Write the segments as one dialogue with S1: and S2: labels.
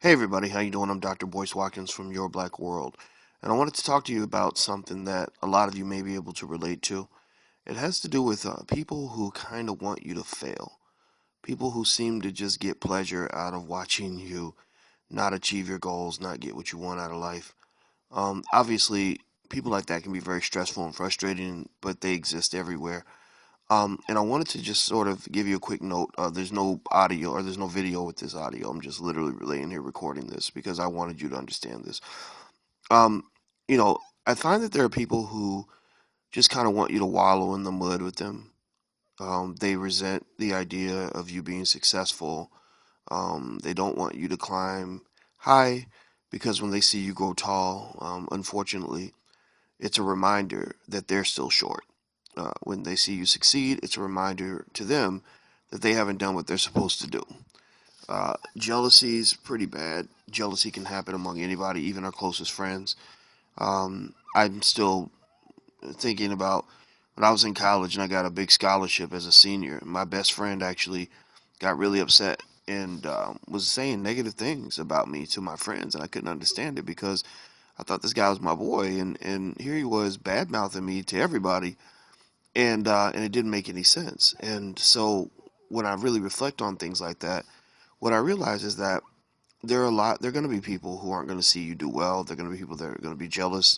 S1: Hey everybody, how you doing? I'm Dr. Boyce Watkins from Your Black World, and I wanted to talk to you about something that a lot of you may be able to relate to. It has to do with people who kind of want you to fail. People who seem to just get pleasure out of watching you not achieve your goals, not get what you want out of life. Obviously, people like that can be very stressful and frustrating, but they exist everywhere. And I wanted to just sort of give you a quick note. There's no audio or there's no video with this audio. I'm just literally laying here recording this because I wanted you to understand this. Um, you know, I find that there are people who just kind of want you to wallow in the mud with them. They resent the idea of you being successful. They don't want you to climb high because when they see you grow tall, unfortunately, it's a reminder that they're still short. When they see you succeed, it's a reminder to them that they haven't done what they're supposed to do. Jealousy is pretty bad. Jealousy can happen among anybody, even our closest friends. I'm still thinking about when I was in college and I got a big scholarship as a senior. My best friend actually got really upset and was saying negative things about me to my friends, and I couldn't understand it because I thought this guy was my boy, and here he was bad mouthing me to everybody, and it didn't make any sense. And so when I really reflect on things like that, what I realize is that there are going to be people who aren't going to see you do well. There are going to be people that are going to be jealous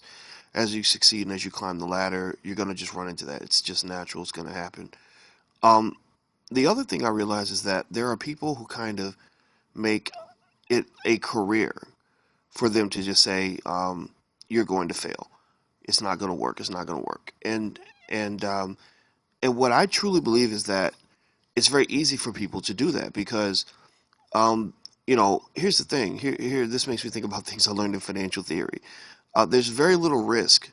S1: as you succeed and as you climb the ladder. You're going to just run into that. It's just natural. It's going to happen. Um, the other thing I realize is that there are people who kind of make it a career for them to just say, "You're going to fail. It's not going to work. It's not going to work." And and what I truly believe is that it's very easy for people to do that because Um, here's the thing. Here, this makes me think about things I learned in financial theory. There's very little risk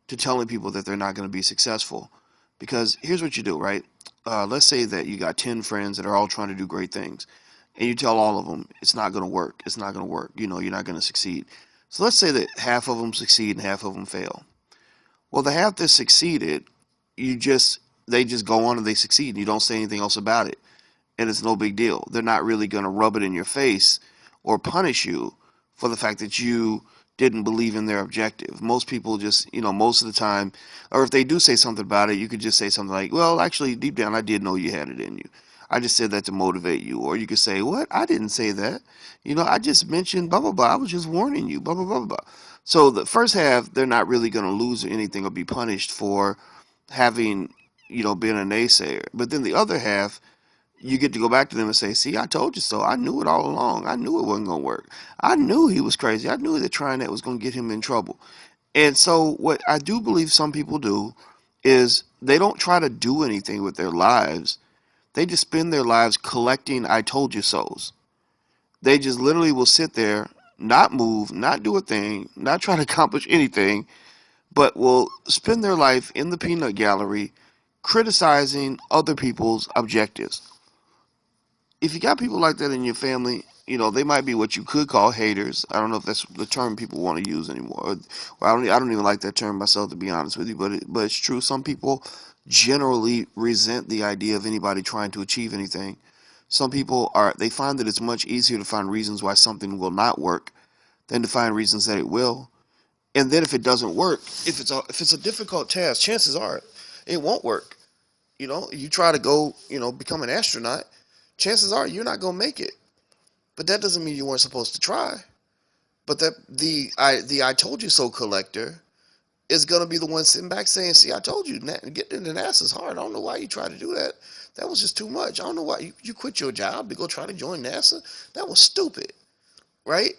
S1: to telling people that they're not going to be successful, because here's what you do, right? Let's say that you got 10 friends that are all trying to do great things, and you tell all of them it's not going to work. It's not going to work. You're not going to succeed. So let's say that half of them succeed and half of them fail. Well, the half that succeeded, you just they just go on and they succeed, and you don't say anything else about it, and it's no big deal. They're not really going to rub it in your face or punish you for the fact that you didn't believe in their objective. Most people just, most of the time, or if they do say something about it, you could just say something like, well, actually, deep down, I did know you had it in you. I just said that to motivate you. Or you could say, what? I didn't say that. I just mentioned blah, blah, blah. I was just warning you, blah, blah, blah, blah. So the first half, they're not really going to lose anything or be punished for having, been a naysayer. But then the other half, you get to go back to them and say, see, I told you so. I knew it all along. I knew it wasn't going to work. I knew he was crazy. I knew that trying that was going to get him in trouble. And so, what I do believe some people do is they don't try to do anything with their lives. They just spend their lives collecting I told you so's. They just literally will sit there, not move, not do a thing, not try to accomplish anything, but will spend their life in the peanut gallery criticizing other people's objectives. If you got people like that in your family, they might be what you could call haters. I don't know if that's the term people want to use anymore. Or I don't even like that term myself, to be honest with you. But it's true. Some people generally resent the idea of anybody trying to achieve anything. Some people they find that it's much easier to find reasons why something will not work than to find reasons that it will. And then if it doesn't work, if it's a difficult task, chances are it won't work. You try to go, become an astronaut, chances are you're not gonna make it. But that doesn't mean you weren't supposed to try. But that the I told you so collector is gonna be the one sitting back saying, "See, I told you, getting into NASA is hard. I don't know why you tried to do that. That was just too much. I don't know why you quit your job to go try to join NASA. That was stupid, right?"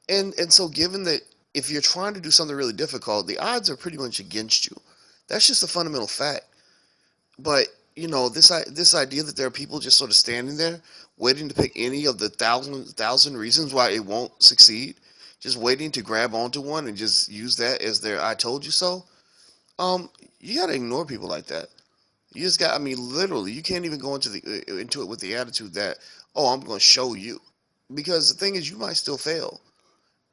S1: And so, given that if you're trying to do something really difficult, the odds are pretty much against you. That's just a fundamental fact. But this idea that there are people just sort of standing there waiting to pick any of the thousand reasons why it won't succeed, just waiting to grab onto one and just use that as their "I told you so." You gotta ignore people like that. You just got. I mean, literally, you can't even go into it with the attitude that, "Oh, I'm going to show you," because the thing is, you might still fail,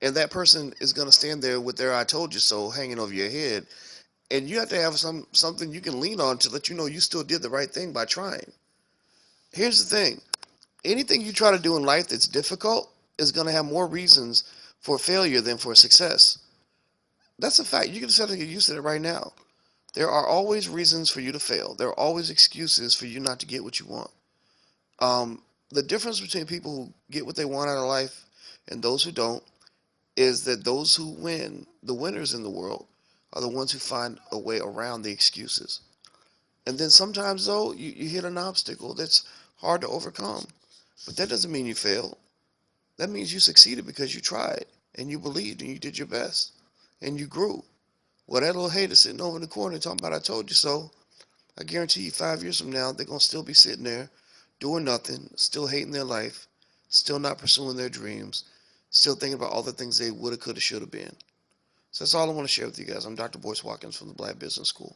S1: and that person is going to stand there with their "I told you so" hanging over your head, and you have to have something you can lean on to let you know you still did the right thing by trying. Here's the thing: anything you try to do in life that's difficult, is going to have more reasons for failure than for success. That's a fact. You can start to get used to it right now. There are always reasons for you to fail. There are always excuses for you not to get what you want. The difference between people who get what they want out of life and those who don't is that those who win, the winners in the world, are the ones who find a way around the excuses. And then sometimes, though, you hit an obstacle that's hard to overcome. But that doesn't mean you failed. That means you succeeded because you tried and you believed and you did your best and you grew. Well, that little hater sitting over in the corner talking about I told you so, I guarantee you 5 years from now, they're going to still be sitting there doing nothing, still hating their life, still not pursuing their dreams, still thinking about all the things they woulda, coulda, shoulda been. So that's all I want to share with you guys. I'm Dr. Boyce Watkins from the Black Business School.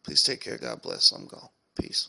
S1: Please take care. God bless. I'm gone. Peace.